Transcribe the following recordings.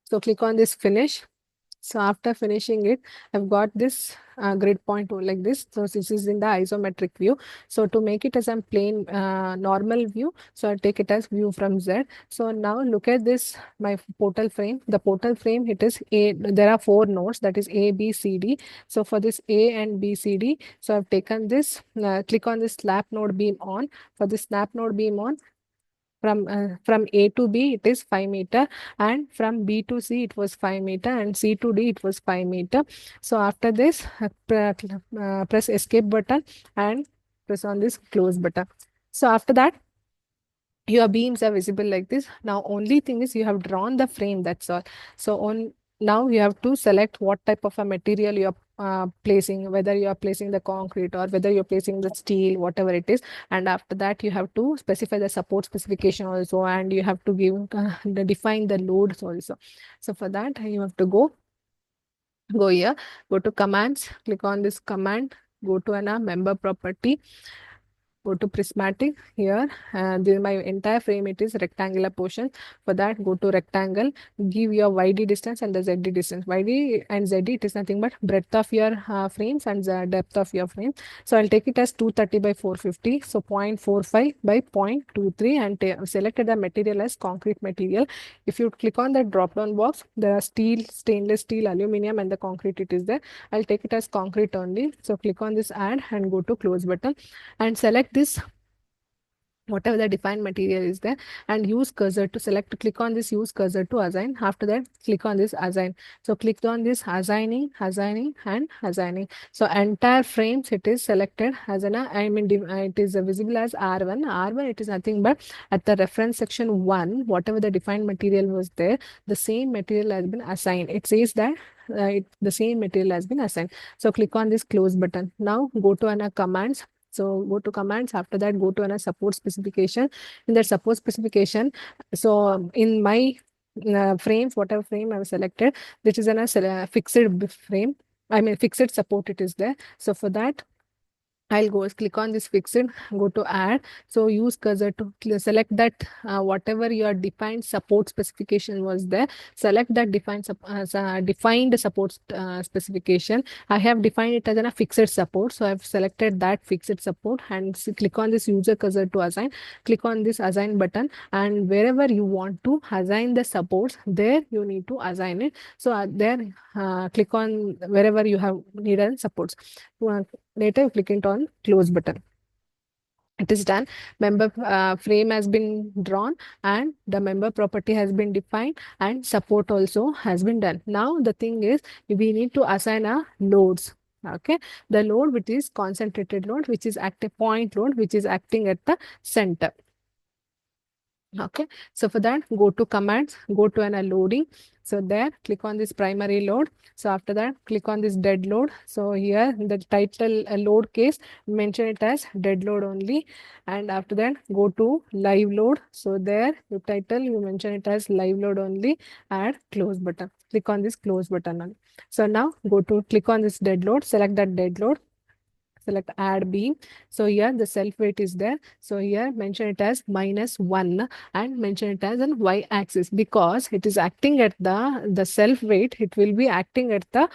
So click on this finish. So after finishing it, I've got this grid point like this. So this is in the isometric view. So to make it as a plain normal view, so I take it as view from Z. So now look at this, my portal frame. The portal frame, it is A. There are four nodes, that is A, B, C, D. So for this A and B, C, D, so I've taken this, click on this snap node beam on. For this snap node beam on, from A to B it is 5 meter, and from B to C it was 5 meter, and C to D it was 5 meter. So after this, press escape button and press on this close button. So after that, your beams are visible like this. Now only thing is you have drawn the frame, that's all. So on, now you have to select what type of a material you are placing, whether you are placing the concrete or whether you're placing the steel, whatever it is. And after that you have to specify the support specification also, and you have to give define the loads also. So for that you have to go here, go to commands, click on this command, go to an member property, go to prismatic here, and my entire frame, it is rectangular portion. For that, go to rectangle, give your YD distance and the ZD distance. YD and ZD, it is nothing but breadth of your frames and the depth of your frame. So I'll take it as 230 by 450, so 0.45 by 0.23, and selected the material as concrete material. If you click on the drop down box, there are steel, stainless steel, aluminum, and the concrete, it is there. I'll take it as concrete only. So click on this add and go to close button and select this, whatever the defined material is there, and use cursor to select. Click on this use cursor to assign. After that, click on this assign. So click on this assigning and assigning. So entire frames, it is selected as an it is visible as R1. R1, it is nothing but at the reference section 1, whatever the defined material was there, the same material has been assigned. It says that the same material has been assigned. So click on this close button. Now go to an commands. So go to commands. After that, go to a support specification. In that support specification, so in my frames, whatever frame I've selected, this is a fixed frame. I mean fixed support, it is there. So for that, I'll go click on this fixed, go to add. So use cursor to select that whatever your defined support specification was there. Select that defined support specification. I have defined it as a fixed support. So I've selected that fixed support and click on this user cursor to assign. Click on this assign button, and wherever you want to assign the supports, there you need to assign it. So there, click on wherever you have needed supports. Later, click it on close button. It is done. Member frame has been drawn, and the member property has been defined, and support also has been done. Now the thing is, we need to assign our loads. Okay, the load, which is concentrated load, which is active point load, which is acting at the center. Okay, so for that, go to commands, go to an loading. So there, click on this primary load. So after that, click on this dead load. So here, the title load case, mention it as dead load only. And after that, go to live load. So there, your title, you mention it as live load only. Add close button. Click on this close button only. So now, go to click on this dead load. Select that dead load, select add beam. So here the self weight is there. So here mention it as -1 and mention it as an y axis, because it is acting at the self weight. It will be acting at the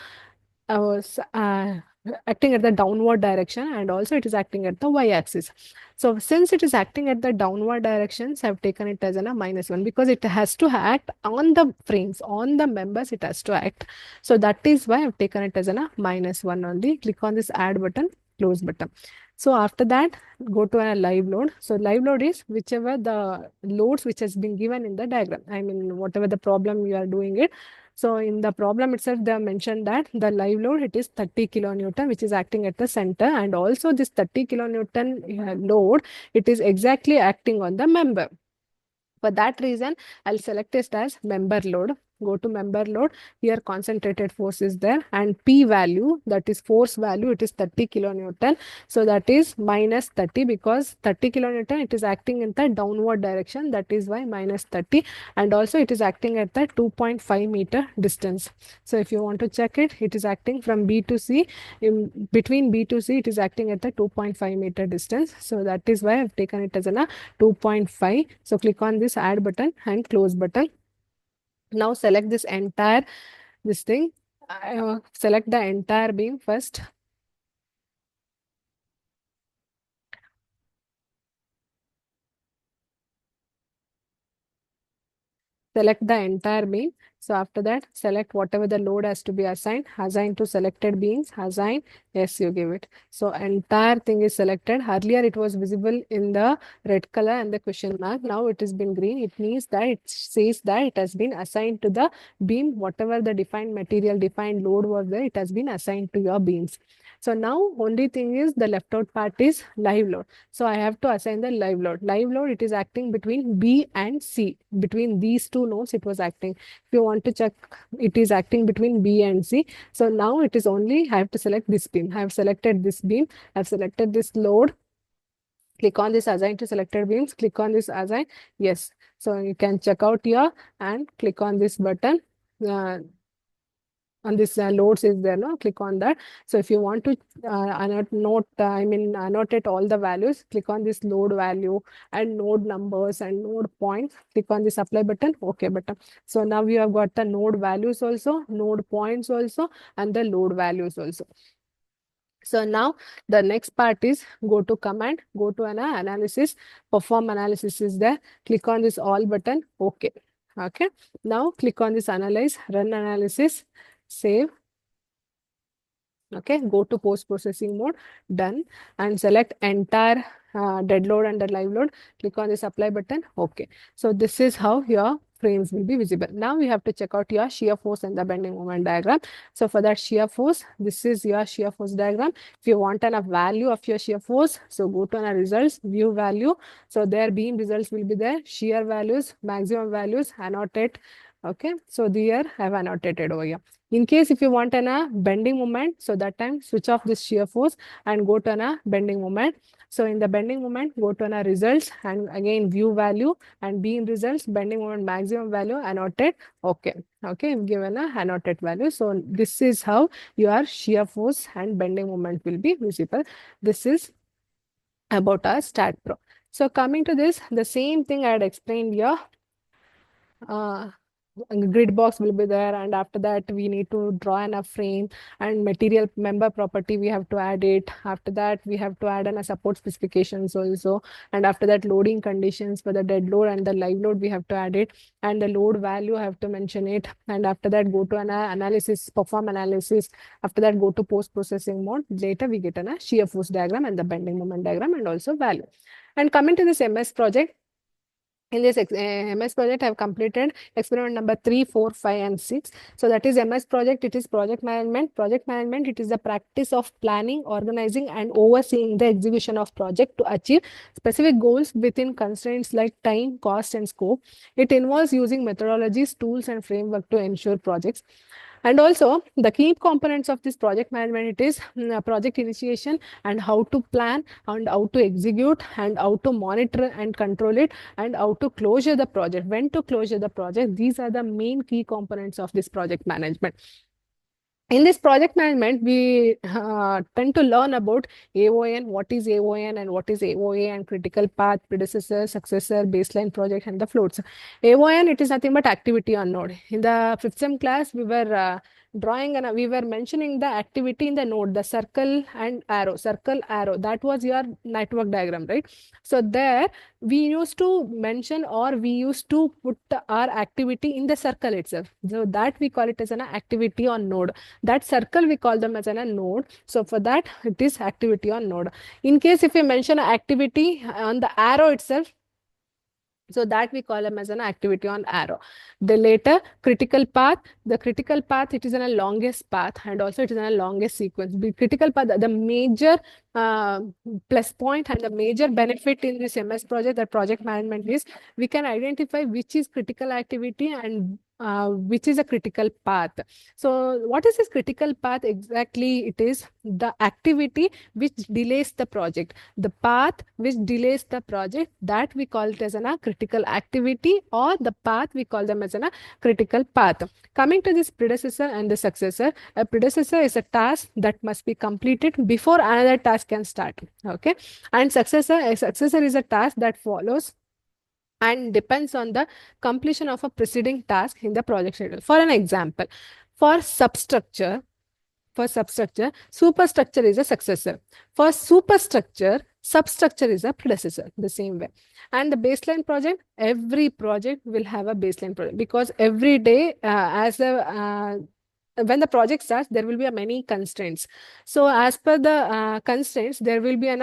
acting at the downward direction, and also it is acting at the y-axis. So since it is acting at the downward directions, I've taken it as a -1, because it has to act on the frames, on the members it has to act. So that is why I've taken it as a -1 only. Click on this add button, close button. So after that, go to a live load. So live load is whichever the loads which has been given in the diagram. I mean, whatever the problem you are doing it. So in the problem itself, they have mentioned that the live load, it is 30 kilonewton, which is acting at the center. And also this 30 kilonewton load, it is exactly acting on the member. For that reason, I'll select it as member load. Go to member load. Here concentrated force is there, and P value, that is force value, it is 30 kilonewton. So that is -30, because 30 kilonewton, it is acting in the downward direction. That is why -30. And also it is acting at the 2.5 meter distance. So if you want to check it, it is acting from B to C. In between B to C, it is acting at the 2.5 meter distance. So that is why I've taken it as a 2.5. So click on this add button and close button. Now select this entire this thing. Select the entire beam first. Select the entire beam. So after that, select whatever the load has to be assigned. Assign to selected beams. Assign. Yes, you give it. So entire thing is selected. Earlier it was visible in the red color and the question mark. Now it has been green. It means that it says that it has been assigned to the beam. Whatever the defined material, defined load was there, it has been assigned to your beams. So now only thing is the left out part is live load. So I have to assign the live load. Live load, it is acting between B and C. Between these two nodes, it was acting. If you want to check, it is acting between B and C. So now it is only, I have to select this beam. I have selected this beam. I have selected this load. Click on this assign to selected beams. Click on this assign. Yes. So you can check out here and click on this button. On this loads is there, no, click on that. So if you want to annotate all the values, click on this load value and node numbers and node points. Click on this apply button, okay button. So now you have got the node values also, node points also, and the load values also. So now the next part is go to command, go to an analysis, perform analysis is there. Click on this all button, okay. Okay, now click on this analyze, run analysis, save. Okay, go to post processing mode, done, and select entire dead load and the live load. Click on this apply button, okay. So this is how your frames will be visible. Now we have to check out your shear force and the bending moment diagram. So for that shear force, this is your shear force diagram. If you want a value of your shear force, so go to a results, view value. So there beam results will be there, shear values, maximum values, annotate. Okay, so there I have annotated over here. In case if you want a bending moment, so that time switch off this shear force and go to a bending moment. So in the bending moment, go to a results and again view value and be in results, bending moment maximum value, annotate. Okay. Okay, given a annotate value. So this is how your shear force and bending moment will be visible. This is about our StatPro. So coming to this, the same thing I had explained here. Grid box will be there, and after that we need to draw in a frame and material member property we have to add it. After that we have to add in a support specifications also, and after that loading conditions for the dead load and the live load we have to add it, and the load value I have to mention it, and after that go to an analysis, perform analysis. After that go to post processing mode. Later we get a shear force diagram and the bending moment diagram and also value. And coming to this MS project, in this MS project, I have completed experiment number 3, 4, 5, and 6. So that is MS project. It is project management. Project management, it is the practice of planning, organizing, and overseeing the execution of project to achieve specific goals within constraints like time, cost, and scope. It involves using methodologies, tools, and framework to ensure projects. And also the key components of this project management, it is project initiation and how to plan and how to execute and how to monitor and control it and how to closure the project, when to closure the project. These are the main key components of this project management. In this project management, we tend to learn about AON, what is AON and what is AOA, and critical path, predecessor, successor, baseline project, and the floats. AON, it is nothing but activity on node. In the fifth sem class, we were drawing and we were mentioning the activity in the node, the circle and arrow, circle, arrow. That was your network diagram, right? So there we used to mention or we used to put our activity in the circle itself. So that we call it as an activity on node. That circle we call them as a node. So for that it is activity on node. In case if we mention activity on the arrow itself, so that we call them as an activity on arrow. The later critical path, the critical path, it is in a longest path and also it is in a longest sequence. The critical path, the major uh, plus point and the major benefit in this MS project, that project management, is we can identify which is critical activity and which is a critical path. So what is this critical path exactly? It is the activity which delays the project, the path which delays the project, that we call it as a critical activity, or the path we call them as a critical path. Coming to this predecessor and the successor, a predecessor is a task that must be completed before another task can start. Okay, and a successor is a task that follows and depends on the completion of a preceding task in the project schedule. For an example, for substructure, superstructure is a successor. For superstructure, substructure is a predecessor, the same way. And the baseline project, every project will have a baseline project, because every day, when the project starts, there will be a many constraints. So as per the constraints, there will be an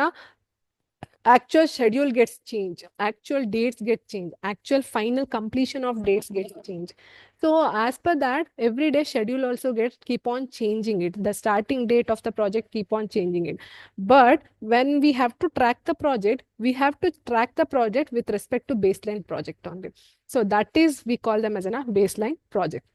actual schedule gets changed, actual dates get changed, actual final completion of dates gets changed. So as per that, every day schedule also gets keep on changing it, the starting date of the project keep on changing it. But when we have to track the project, we have to track the project with respect to baseline project only. So that is, we call them as a baseline project.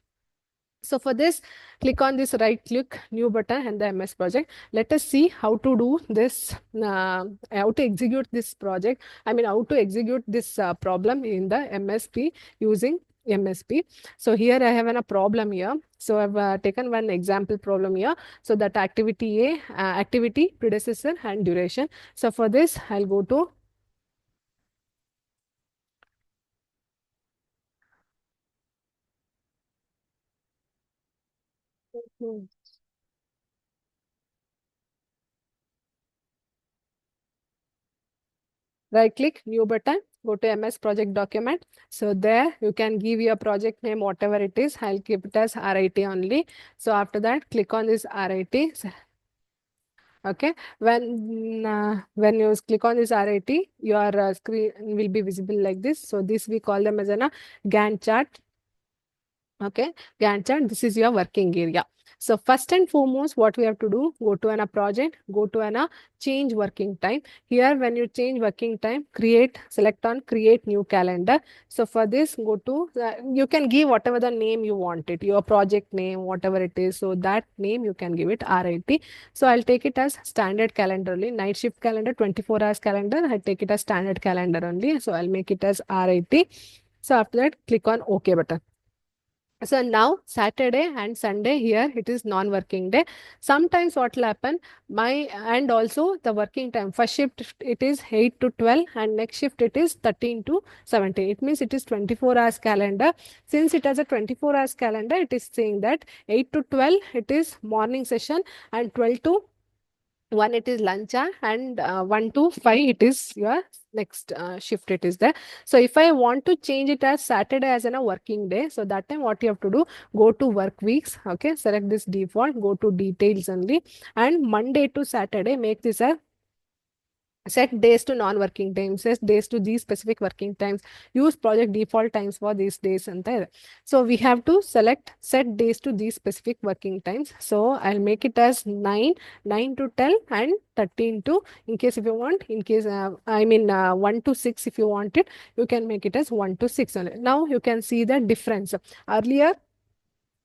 So for this, click on this right click new button and the MS project. Let us see how to do this, how to execute this project. I mean, how to execute this problem in the MSP using MSP. So here I have a problem here. So I've taken one example problem here. So that activity A, activity, predecessor and duration. So for this, I'll go to Hmm. Right click new button, go to MS project document. So there you can give your project name, whatever it is. I'll keep it as RIT only. So after that, click on this RIT. Okay, when you click on this RIT, your screen will be visible like this. So this we call them as a Gantt chart. Okay, Gantt chart, this is your working area. So first and foremost, what we have to do, go to a project, go to a change working time. Here, when you change working time, select on create new calendar. So for this, go to, you can give whatever the name you want it, your project name, whatever it is. So that name you can give it RIT. So I'll take it as standard calendar only, night shift calendar, 24 hours calendar. I'll take it as standard calendar only. So I'll make it as RIT. So after that, click on OK button. So now Saturday and Sunday, here it is non-working day. Sometimes what will happen, and also the working time. First shift it is 8 to 12 and next shift it is 13 to 17. It means it is 24 hours calendar. Since it has a 24 hours calendar, it is saying that 8 to 12 it is morning session, and 12 to 1 it is lunch hour, and 1 to 5 it is your next shift it is there. So if I want to change it as Saturday as a working day, so that time what you have to do, go to work weeks. Okay, select this default, go to details only, and Monday to Saturday make this a set days to non-working times, set days to these specific working times, use project default times for these days and there. So we have to select set days to these specific working times. So I'll make it as 9 to 10 and 13 to, in case if you want, in case 1 to 6 if you want it, you can make it as 1 to 6 only. Now you can see the difference. Earlier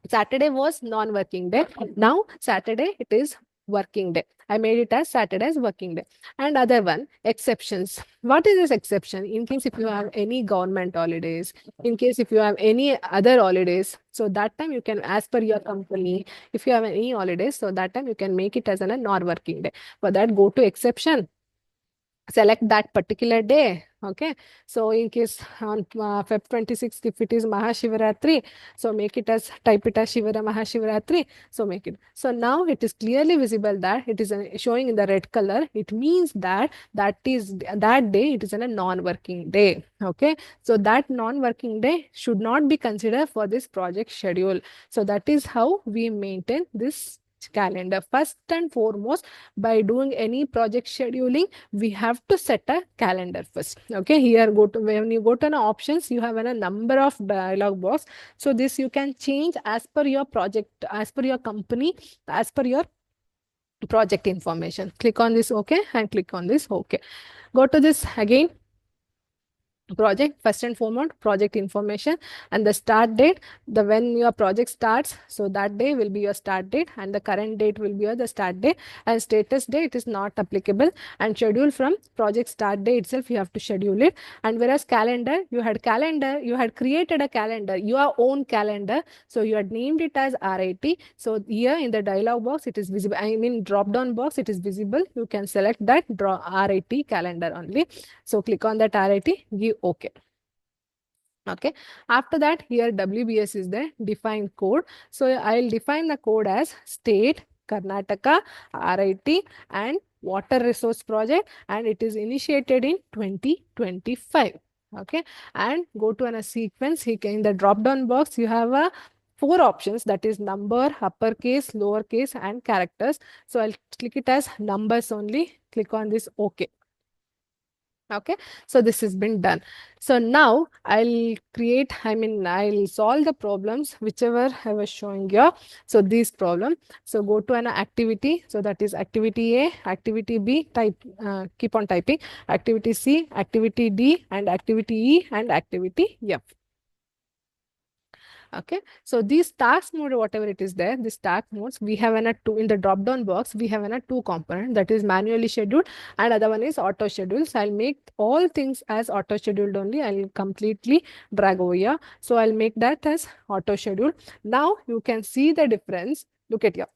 Saturday was non-working day. Now Saturday it is working day. I made it as Saturday as working day. And other one, exceptions. What is this exception? In case if you have any government holidays, in case if you have any other holidays, so that time you can, as per your company, if you have any holidays, so that time you can make it as a non-working day. For that, go to exception, select that particular day. Okay, so in case on Feb 26th, if it is Mahashivaratri, so make it as, type it as Shivara Mahashivaratri. So make it. So now it is clearly visible that it is showing in the red color. It means that that day it is a non-working day. Okay, so that non-working day should not be considered for this project schedule. So that is how we maintain this calendar. First and foremost, by doing any project scheduling, we have to set a calendar first. Okay, here go to, when you go to an options, you have a number of dialog box. So this you can change as per your project, as per your company, as per your project information. Click on this OK and click on this OK. Go to this again, project, first and foremost project information and the start date, the when your project starts, so that day will be your start date and the current date will be your the start date, and status date it is not applicable, and schedule from project start day itself you have to schedule it. And whereas calendar, you had created a calendar, your own calendar, so you had named it as RIT. So here in the dialog box it is visible, I mean drop down box it is visible, you can select that RIT calendar only. So click on that RIT, give OK. Okay. After that, here WBS is the defined code. So I'll define the code as state, Karnataka, RIT, and water resource project, and it is initiated in 2025. Okay. And go to a sequence. In the drop down box, you have a four options, that is number, uppercase, lowercase, and characters. So I'll click it as numbers only. Click on this OK. Okay, so this has been done. So now I'll solve the problems whichever I was showing you. So these problem. So go to an activity. So that is activity A, activity B, keep on typing, activity C, activity D, and activity E, and activity F. Okay, so these task mode, whatever it is there, this task modes, we have a two in the drop down box. We have a two component, that is manually scheduled, and other one is auto scheduled. So I'll make all things as auto scheduled only. I'll completely drag over here. So I'll make that as auto scheduled. Now you can see the difference. Look at here.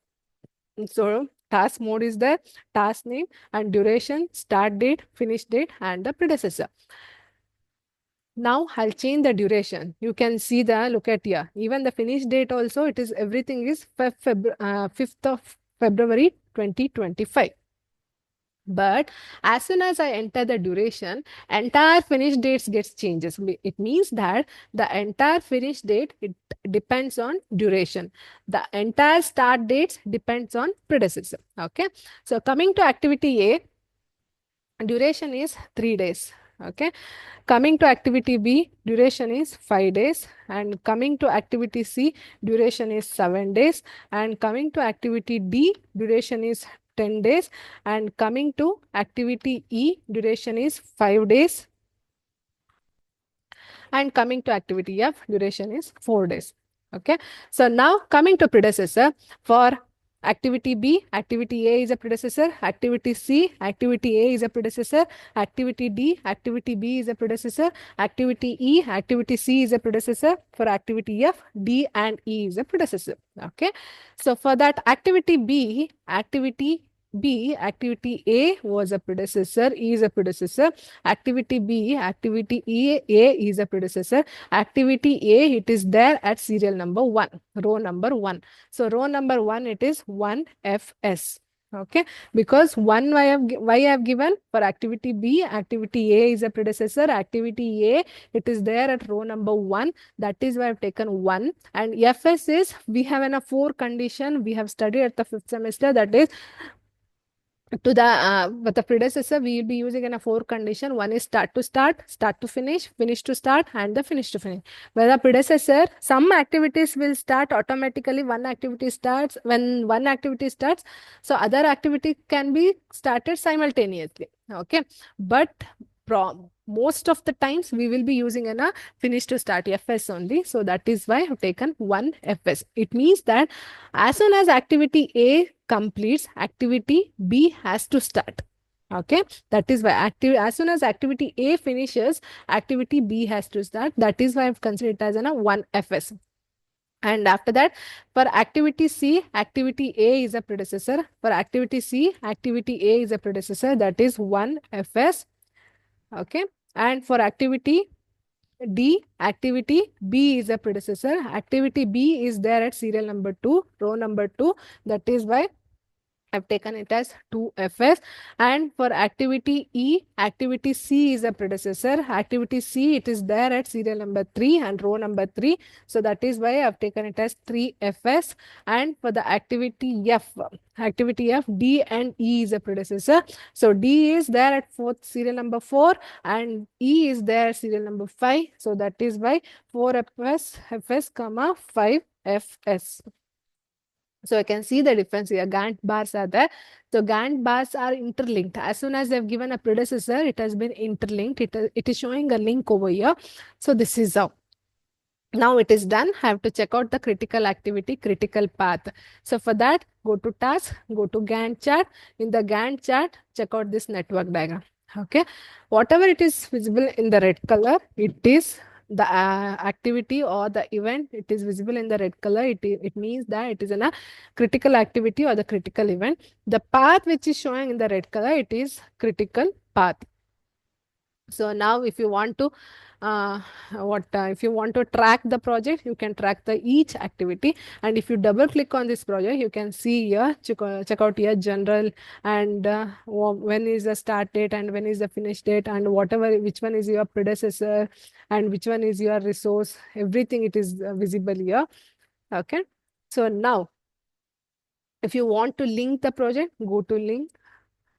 So task mode is there, task name and duration, start date, finish date, and the predecessor. Now I'll change the duration. You can see look at here. Even the finish date also, it is everything is 5th of February 2025. But as soon as I enter the duration, entire finish dates gets changes. It means that the entire finish date, it depends on duration. The entire start dates depends on predecessor. Okay. So coming to activity A, duration is 3 days. Okay. Coming to activity B, duration is 5 days. And coming to activity C, duration is 7 days. And coming to activity D, duration is 10 days. And coming to activity E, duration is 5 days. And coming to activity F, duration is 4 days. Okay. So now coming to predecessor, for activity B, activity A is a predecessor. Activity C, activity A is a predecessor. Activity D, activity B is a predecessor. Activity E, activity C is a predecessor. For activity F, D and E is a predecessor. Okay. So for that activity B, activity A was a predecessor, E is a predecessor. Activity B, activity A is a predecessor. Activity A, it is there at serial number 1, row number 1. So row number 1, it is 1FS. Okay, because why I have given for activity B, activity A is a predecessor, activity A, it is there at row number 1. That is why I have taken 1. And FS is, we have a 4 condition we have studied at the 5th semester, that is to the with the predecessor we will be using in a 4 condition. One is start to start, start to finish, finish to start, and the finish to finish. Where the predecessor, some activities will start automatically. One activity starts when one activity starts, so other activity can be started simultaneously. Okay, but most of the times we will be using a finish to start FS only. So that is why I have taken 1 FS. It means that as soon as activity A completes, activity B has to start. Okay, that is why as soon as activity A finishes, activity B has to start. That is why I've considered it as a 1 FS. And after that, for activity C, activity A is a predecessor. For activity C, activity A is a predecessor. That is 1 FS. Okay. And for activity D, activity B is a predecessor. Activity B is there at serial number 2, row number 2. That is why I've taken it as 2FS. And for activity E, activity C is a predecessor. Activity C, it is there at serial number 3 and row number 3. So that is why I've taken it as 3FS. And for the activity F, D and E is a predecessor. So D is there at serial number 4 and E is there at serial number 5. So that is why 4FS, FS, 5FS. So I can see the difference here. Gantt bars are there. So Gantt bars are interlinked. As soon as they've given a predecessor, it has been interlinked. It is showing a link over here. So this is how. Now it is done. I have to check out the critical activity, critical path. So for that, go to task, go to Gantt chart. In the Gantt chart, check out this network diagram. Okay. Whatever it is visible in the red color, it is the activity or the event. It is visible in the red color. It means that it is a critical activity or the critical event. The path which is showing in the red color, it is critical path. So now if you want to what if you want to track the project, you can track the each activity. And if you double click on this project, you can see here, check out here general, and when is the start date and when is the finish date, and whatever, which one is your predecessor and which one is your resource, everything it is visible here. Okay. So now if you want to link the project, go to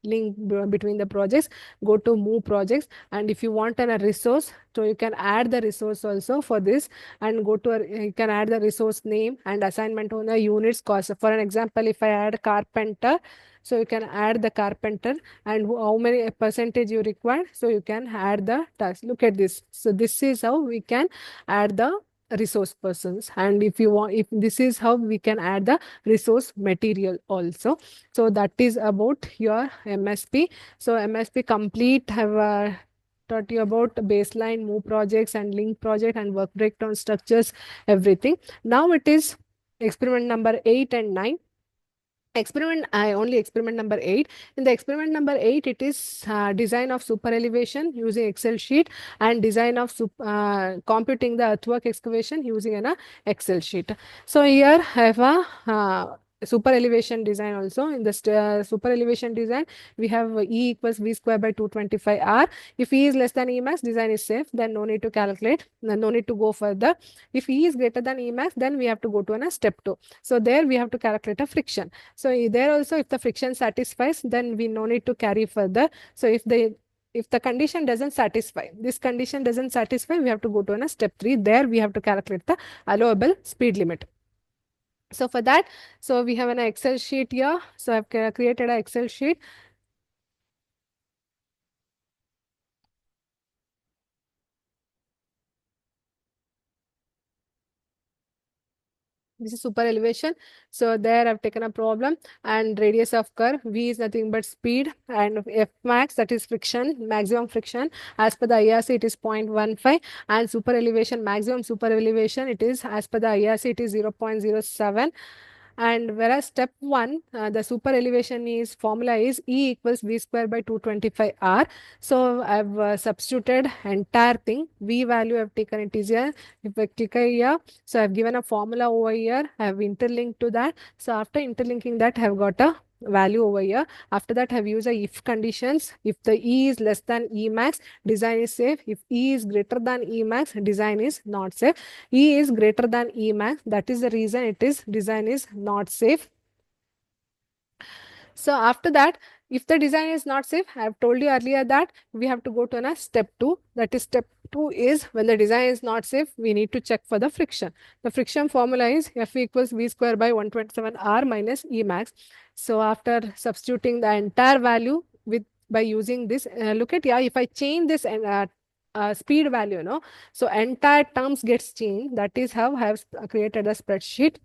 between the projects, go to move projects. And if you want a resource, so you can add the resource also for this, and go to you can add the resource name and assignment on the units cost. For an example, if I add carpenter, so you can add the carpenter and how many percentage you require, so you can add the task. Look at this. So this is how we can add the resource persons. And if you want, if this is how we can add the resource material also. So that is about your MSP. So MSP complete have taught you about baseline, move projects and link project and work breakdown structures, everything. Now it is experiment number 8 and 9. Experiment, I only experiment number 8. In the experiment number 8, it is design of super elevation using Excel sheet, and design of computing the earthwork excavation using an Excel sheet. So here I have a super elevation design also. In the super elevation design, we have E equals V square by 225 R. If E is less than E max, design is safe, then no need to calculate, no need to go further. If E is greater than E max, then we have to go to a step 2. So there we have to calculate a friction. So there also, if the friction satisfies, then we no need to carry further. So if the condition doesn't satisfy, this condition doesn't satisfy, we have to go to a step 3. There we have to calculate the allowable speed limit. So for that, so we have an Excel sheet here. So I've created an Excel sheet. This is super elevation. So there I've taken a problem, and radius of curve V is nothing but speed, and F max, that is friction, maximum friction. As per the IRC it is 0.15, and super elevation, maximum super elevation, it is as per the IRC it is 0.07. And whereas step 1, the super elevation is formula is E equals V square by 225 R. So I've substituted entire thing. V value I've taken it is here. If I click here, so I've given a formula over here. I have interlinked to that. So after interlinking that, I have got a value over here. After that, I have used a if conditions. If the E is less than E max, design is safe. If E is greater than E max, design is not safe. E is greater than E max. That is the reason it is design is not safe. So after that, if the design is not safe, I have told you earlier that we have to go to a step 2. That is step 2 is when the design is not safe, we need to check for the friction. The friction formula is F equals V square by 127 R minus E max. So after substituting the entire value with by using this, look at here, if I change this and speed value, so entire terms gets changed. That is how I have created a spreadsheet.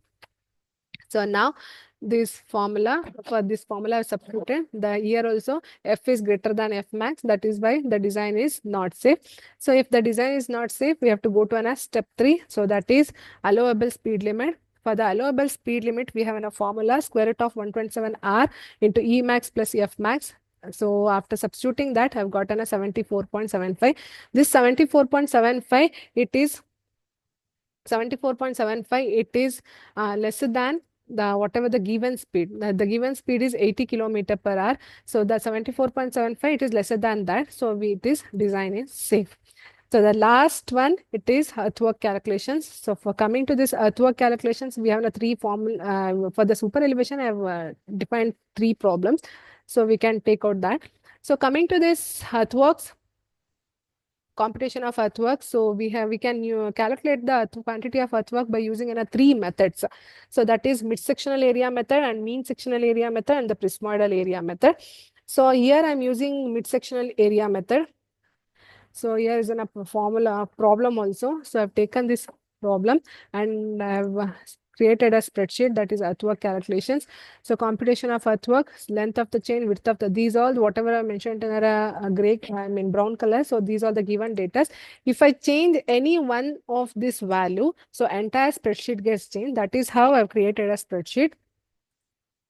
So now this formula, for this formula I have substituted the here also F is greater than F max. That is why the design is not safe. So if the design is not safe, we have to go to a step 3. So that is allowable speed limit. For the allowable speed limit, we have a formula square root of 127 R into E max plus F max. So after substituting that, I've gotten a 74.75. This 74.75, it is 74.75, it is lesser than the whatever the given speed. The given speed is 80 kilometer per hour. So the 74.75, it is lesser than that. So it is design is safe. So the last one, it is earthwork calculations. So for coming to this earthwork calculations, we have a three formula for the super elevation. I have defined 3 problems. So we can take out that. So coming to this earthworks, computation of earthwork. So we can calculate the quantity of earthwork by using 3 methods. So that is mid-sectional area method and mean sectional area method and the prismoidal area method. So here I'm using mid-sectional area method. So here is a formula problem also. So I've taken this problem and I've created a spreadsheet, that is earthwork calculations. So computation of earthwork, length of the chain, width of the, these all whatever I mentioned in a gray, I mean brown color. So these are the given data. If I change any one of this value, so entire spreadsheet gets changed. That is how I've created a spreadsheet.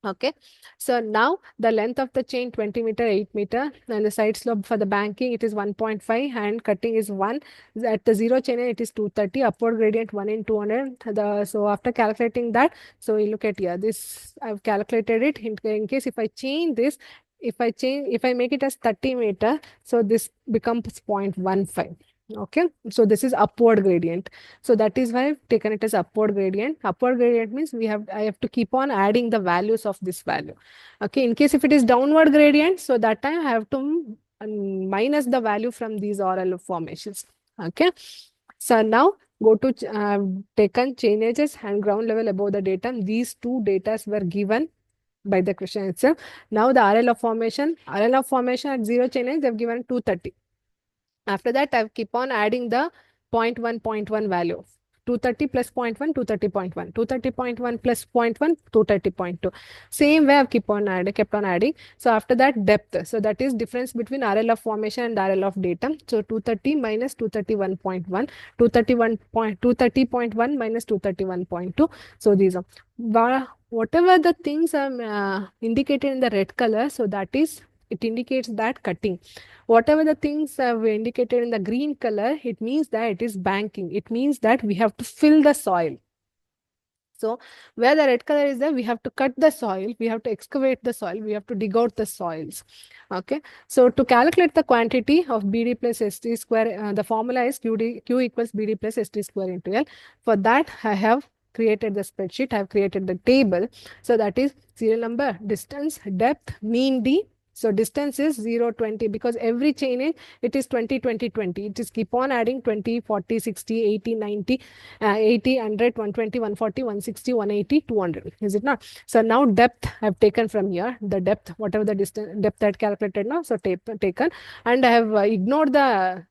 Okay, so now the length of the chain 20 meter, 8 meter, and the side slope for the banking it is 1.5, and cutting is 1. At the zero chain it is 230, upward gradient 1 in 200. So after calculating that, so we look at here. This I've calculated it in case if I change this, if I make it as 30 meter, so this becomes 0.15. Okay, so this is upward gradient. So that is why I've taken it as upward gradient. Upward gradient means I have to keep on adding the values of this value. Okay, in case if it is downward gradient, so that time I have to minus the value from these oral formations. Okay, so now go to taken chain edges and ground level above the datum. These two datas were given by the question itself. Now the RL of formation at zero chain edge, they've given 230. After that, I keep on adding the zero point 0.1 value. 230 plus zero point 0.1, 230.1, 230.1 plus zero point 0.1, 230.2. Same way I've kept on adding. So after that, depth. So that is difference between RL of formation and RL of datum. So 230 minus 231.1, 230.1 minus 231.2. So these are whatever the things are indicated in the red color. So that is, it indicates that cutting. Whatever the things we indicated in the green color, it means that it is banking. It means that we have to fill the soil. So where the red color is there, we have to cut the soil, we have to excavate the soil, we have to dig out the soils. Okay. So to calculate the quantity of BD plus ST square, the formula is Q equals BD plus ST square into L. For that, I have created the spreadsheet, I have created the table. So that is serial number, distance, depth, mean D. So distance is 0, 20, because every chain it is 20, 20, 20. It is keep on adding 20, 40, 60, 80, 90, 80, 100, 120, 140, 160, 180, 200. Is it not? So now depth I've taken from here. The depth, whatever the distance depth I had calculated now, so taken, and I have ignored the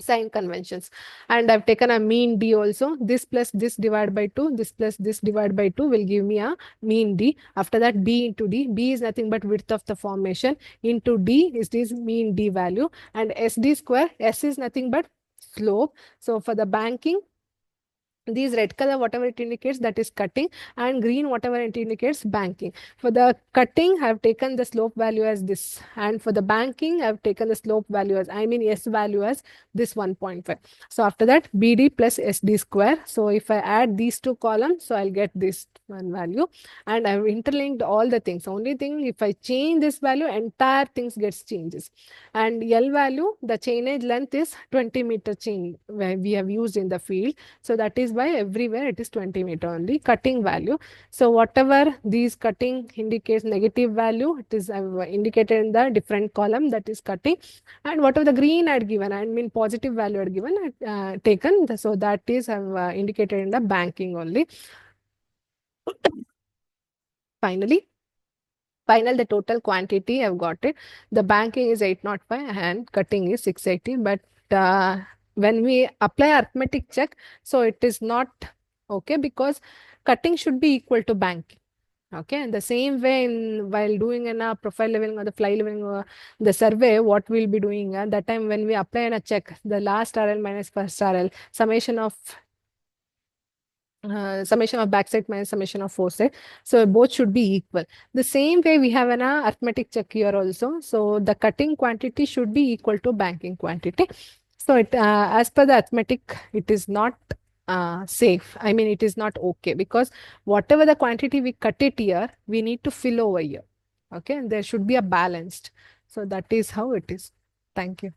sign conventions, and I've taken a mean D also. This plus this divided by 2, this plus this divided by 2 will give me a mean D. After that, B into D. B is nothing but width of the formation, into D is this mean D value, and SD square, S is nothing but slope. So for the banking, these red color, whatever it indicates, that is cutting, and green, whatever it indicates, banking. For the cutting, I have taken the slope value as this, and for the banking, I have taken the slope value as, I mean S value as this 1.5. So after that, BD plus SD square. So if I add these two columns, so I'll get this one value, and I've interlinked all the things. Only thing, if I change this value, entire things gets changes. And L value, the chainage length is 20 meter chain where we have used in the field. So that is why everywhere it is 20 meter only. Cutting value. So whatever these cutting indicates negative value, it is indicated in the different column, that is cutting. And whatever the green I had given, I mean positive value I had given, taken. So that is indicated in the banking only. Finally, the total quantity I've got it. The banking is 805 and cutting is 680. But when we apply arithmetic check, so it is not okay, because cutting should be equal to banking. Okay, and the same way while doing in a profile leveling or the fly leveling or the survey, what we'll be doing at that time when we apply in a check, the last RL minus first RL, summation of backside minus summation of foresight. So both should be equal. The same way we have an arithmetic check here also. So the cutting quantity should be equal to banking quantity. So it as per the arithmetic, it is not safe. I mean, it is not okay, because whatever the quantity we cut it here, we need to fill over here. Okay, and there should be a balanced. So that is how it is. Thank you.